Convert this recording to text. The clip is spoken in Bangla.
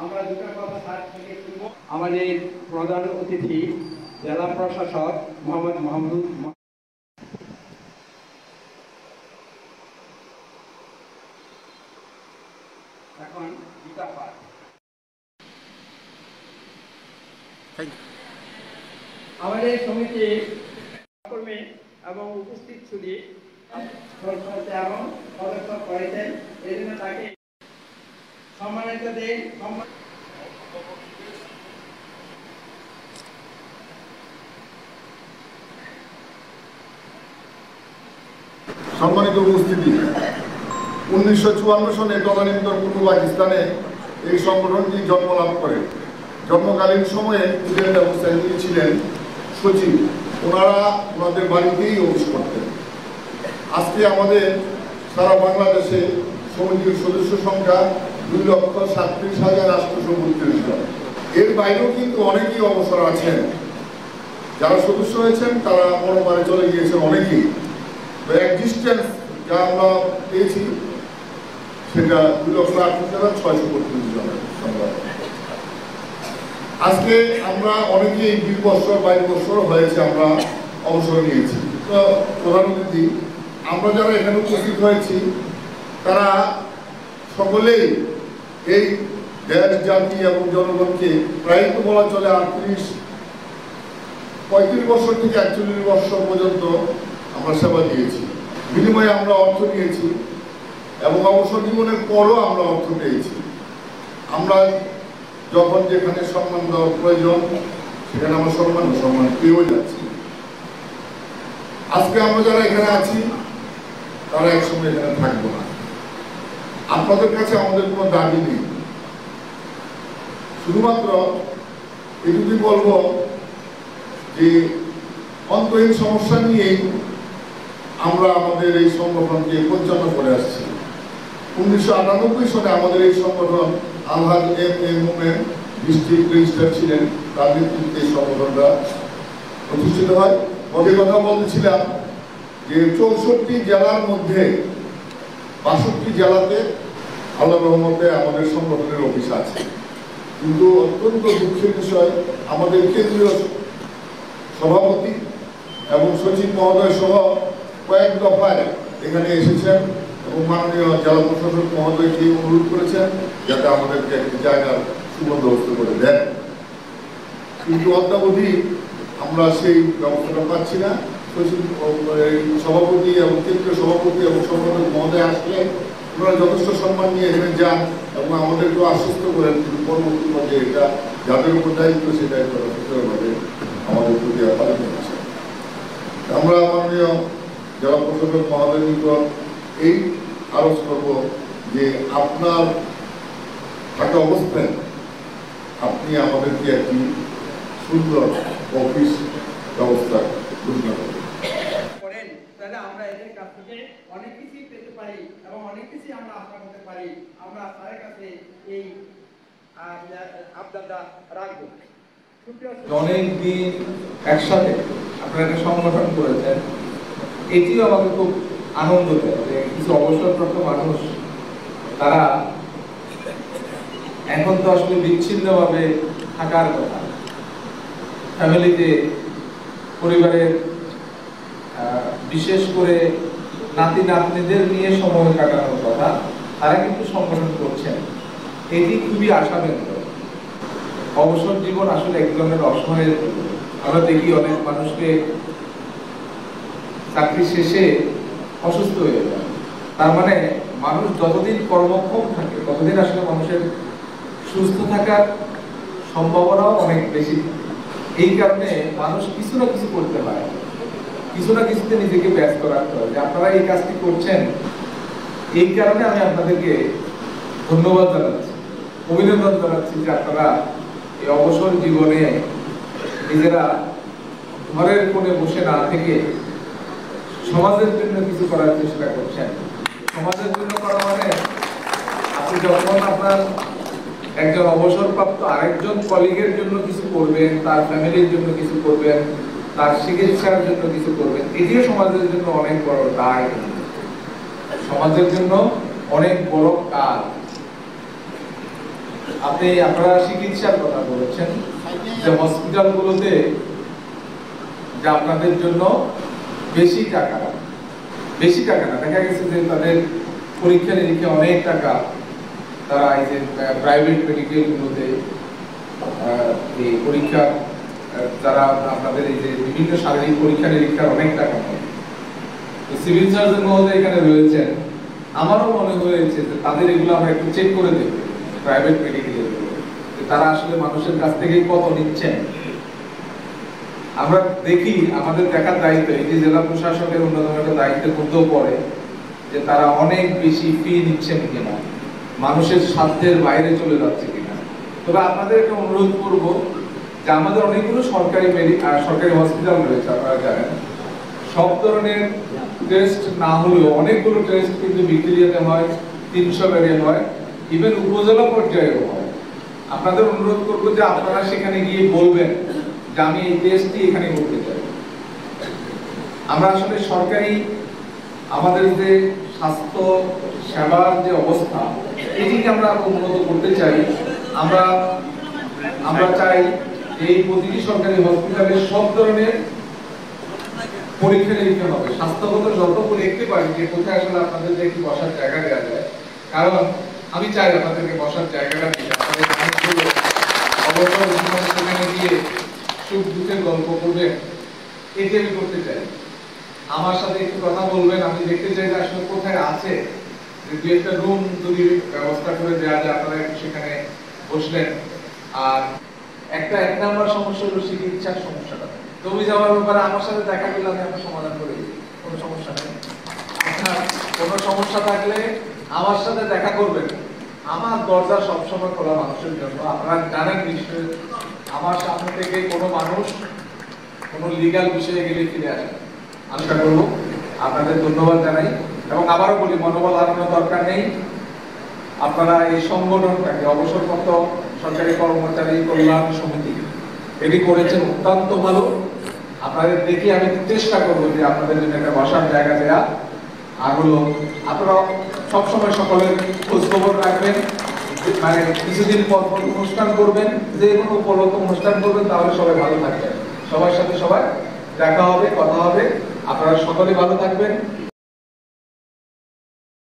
আমরা দুটো কথা স্যার থেকে শুনব। আমাদের প্রধান অতিথি জেলা প্রশাসক মোহাম্মদ মাহমুদ এখন গীতা পাঠ। আমাদের সমিতির কর্মী এবং উপস্থিত সুধী এবং সদস্য করেছেন, এই জন্য তাকে সম্মানিত দেন। সম্মানিত উপস্থিতি, 1954 সনে তদানীন্তন পূর্ব পাকিস্তানে এই সংগঠনটি জন্ম লাভ করে। জন্মকালীন সময়ে পূজের ব্যবস্থায় তিনি ছিলেন সচিব। ওনারা ওনাদের বাড়িতেই অফিস করতেন। আজকে আমাদের সারা বাংলাদেশে সমিতির সদস্য সংখ্যা 2,37,839 জন। এর বাইরেও কিন্তু অনেকেই অবসর আছেন। যারা সদস্য হয়েছেন তারা পরবারে চলে গিয়েছেন অনেকেই। এক্সিস্টেন্স যা আমরা পেয়েছি সেটা 2,38,632 জনের সংখ্যা। আজকে আমরা অনেকেই 20 বছর 22 বছর হয়েছে আমরা অবসর নিয়েছি। তো প্রধান অতিথি, আমরা যারা এখানে উপস্থিত হয়েছি তারা সকলেই এই দেশ জাতি এবং জনগণকে প্রায় তো বলা চলে 35 বছর থেকে 41 বছর পর্যন্ত আমরা সেবা দিয়েছি। বিনিময়ে আমরা অর্থ নিয়েছি এবং অবসর জীবনের পরও আমরা অর্থ পেয়েছি। আমরা যখন যেখানে সম্মান দেওয়ার প্রয়োজন সেখানে আমরা সম্মান পেয়েও যাচ্ছি। আজকে আমরা যারা এখানে আছি তারা একসঙ্গে এখানে থাকবো না। আপনাদের কাছে আমাদের কোনো দাবি নেই, শুধুমাত্র এটুকুই বলবো যে অন্তহীন সমস্যা নিয়েই আমরা আমাদের এই সংগঠনকে পরিচালনা করে আসছি। 1998 সনে আমাদের এই সংগঠন আলহাজ এম.এ. মোমেন ডিস্ট্রিক্ট রেজিস্ট্রার ছিলেন, তার নেতৃত্বে এই সংগঠনটা প্রতিষ্ঠিত হয়। যে কথা বলতেছিলাম যে 64 জেলার মধ্যে 62 জেলাতে আল্লাহ রহমতে আমাদের সংগঠনের অফিস আছে। কিন্তু অত্যন্ত দুঃখের বিষয়, আমাদের কেন্দ্রীয় সভাপতি এবং সচিব মহোদয় সহ কয়েক দফায় এখানে এসেছেন এবং মাননীয় জেলা প্রশাসক মহোদয়কে অনুরোধ করেছেন যাতে আমাদেরকে একটি জায়গার সুবন্দোবস্ত করে দেন, কিন্তু অদ্যাবধি আমরা সেই ব্যবস্থাটা পাচ্ছি না। সচিব সভাপতি এবং কেন্দ্রীয় সভাপতি এবং সম্পাদক মহোদয় আসলে ওনারা যথেষ্ট সম্মান নিয়ে এখানে যান এবং আমাদেরকেও আশ্বস্ত করেন, কিন্তু পরবর্তী পর্যায়ে এটা যাদের উপর দায়িত্ব সেই দায়িত্বটা সুন্দরভাবে আমাদের প্রতি পালন করছে। আমরা মাননীয় জেলা প্রশাসক মহোদয় নিকট এই আরোপ করব যে আপনার থাকা অবস্থায় আপনি আমাদেরকে একটি সুন্দর অফিস ব্যবস্থা ঘোষণা করেন, তাহলে আমরা এদের কাছ থেকে অনেক কিছুই পেতে পারি এবং অনেক কিছুই আমরা আশা করতে পারি। আমরা স্যারের কাছে এই আবদারটা রাখবো। অনেকদিন একসাথে আপনারা একটা সংগঠন করেছেন, এটিও আমাকে খুব আনন্দ দেয় যে কিছু অবসরপ্রাপ্ত মানুষ তারা এখন তো আসলে বিচ্ছিন্নভাবে থাকার কথা, ফ্যামিলিতে পরিবারের বিশেষ করে নাতি নাতনিদের নিয়ে সময় কাটানোর কথা, তারা কিন্তু সংগঠন করছেন। এটি খুবই আশাব্যঞ্জক। অবসর জীবন আসলে এক ধরনের অসহায়ের। আমরা দেখি অনেক মানুষকে চাকরি শেষে অসুস্থ হয়ে যায়। তার মানে মানুষ যতদিন কর্মক্ষম থাকে ততদিন আসলে মানুষের সুস্থ থাকার সম্ভাবনাও অনেক বেশি থাকে। এই কারণে মানুষ কিছু না কিছু করতে হয়, কিছু না কিছুতে নিজেকে ব্যস্ত রাখতে হয়। যে আপনারা এই কাজটি করছেন, এই কারণে আমি আপনাদেরকে ধন্যবাদ জানাচ্ছি, অভিনন্দন জানাচ্ছি যে আপনারা এই অবসর জীবনে নিজেরা ঘরের কোণে বসে না থেকে সমাজের জন্য কিছু করার চেষ্টা করছেন। সমাজের জন্য করা মানে আপনি যখন আপনার একজন অবসরপ্রাপ্ত আরেকজন কলিগের জন্য কিছু করবেন, তার ফ্যামিলির জন্য কিছু করবেন, তার চিকিৎসার জন্য কিছু করবেন, এটিও সমাজের জন্য অনেক বড় দায়, সমাজের জন্য অনেক বড় কাজ। আপনারা চিকিৎসার কথা বলেছেন যে হসপিটালগুলোতে যে আপনাদের জন্য বেশি টাকা না, দেখা গেছে যে তাদের পরীক্ষা নিরীক্ষা অনেক টাকা তারা এই যে প্রাইভেট মেডিকেলগুলোতে এই পরীক্ষা যারা আপনাদের এই যে বিভিন্ন শারীরিক পরীক্ষা নিরীক্ষার অনেক টাকা নেয়। সিভিল সার্জন মহোদয় এখানে রয়েছেন, আমারও মনে হয়েছে যে তাদের এগুলো আমরা একটু চেক করে দেব প্রাইভেট মেডিকেলের, তারা আসলে মানুষের কাছ থেকে কত নিচ্ছেন। আমরা দেখি, আমাদের দেখার দায়িত্ব, এই যে জেলা প্রশাসকের অন্যতম একটা দায়িত্বের মধ্যেও পড়ে যে তারা অনেক বেশি ফি নিচ্ছেন কিনা, মানুষের সাধ্যের বাইরে চলে যাচ্ছে কিনা। তবে আপনাদের একটা অনুরোধ করব যে আমাদের অনেকগুলো সরকারি হসপিটাল রয়েছে, আপনারা জানেন সব ধরনের টেস্ট না হলেও অনেকগুলো টেস্ট কিন্তু ভিক্টোরিয়াতে হয়, 300 বেডে হয়, ইভেন উপজেলা পর্যায়েও হয়। আপনাদের অনুরোধ করবো যে আপনারা সেখানে গিয়ে বলবেন যে আমি এই টেস্টটি এখানে করতে চাই। আমরা আসলে সরকারি আমাদের যে স্বাস্থ্য সেবার যে অবস্থা, এটিকে আমরা উন্নত করতে চাই। আমরা চাই এই প্রতিটি সরকারি হসপিটালে সব ধরনের পরীক্ষা নিরীক্ষা হবে, স্বাস্থ্যগত যত দেখতে পারি যে কোথায় আসলে আপনাদের যে একটু বসার জায়গা দেওয়া যায়। কারণ আমি চাই আপনাদেরকে বসার জায়গাটা দিয়ে আপনাদের মানুষগুলো অবসর সেখানে গিয়ে সুখ দুঃখের গল্প করবেন, এটি আমি করতে চাই। আমার সাথে একটু কথা বলবেন, আমি দেখতে চাই যে আসলে কোথায় আছে, যে দু একটা রুম যদি ব্যবস্থা করে দেওয়া যায়, আপনারা একটু সেখানে বসলেন। আর এক নাম্বার সমস্যা হলো চিকিৎসার সমস্যাটা। জমি যাওয়ার ব্যাপারে আমার সাথে দেখা করলে আমি আপনার সমাধান করে দিই, কোনো সমস্যা নেই। আপনার কোনো সমস্যা থাকলে আমার সাথে দেখা করবেন, আমার দরজা সবসময় খোলা মানুষের জন্য। আপনারা জানেন নিশ্চয় আমার সামনে থেকে কোনো মানুষ কোনো লিগ্যাল বিষয়ে গেলে ফিরে আসে। আশা করবো আপনাদের ধন্যবাদ জানাই, এবং আবারও বলি মনোবল হারানোর দরকার নেই। আপনারা এই সংগঠনটাকে অবসরপ্রাপ্ত সরকারি কর্মচারী কল্যাণ সমিতি এটি করেছেন অত্যন্ত ভালো। আপনাদের দেখি আমি চেষ্টা করবো যে আপনাদের জন্য একটা বসার জায়গা দেয়া। আর হলো আপনারা সবসময় সকলের খোঁজ খবর রাখবেন, মানে কিছুদিন পর অনুষ্ঠান করবেন, যে কোনো উপলক্ষ অনুষ্ঠান করবেন, তাহলে সবাই ভালো থাকবেন, সবার সাথে সবাই দেখা হবে, কথা হবে। আপনারা সকলে ভালো থাকবেন।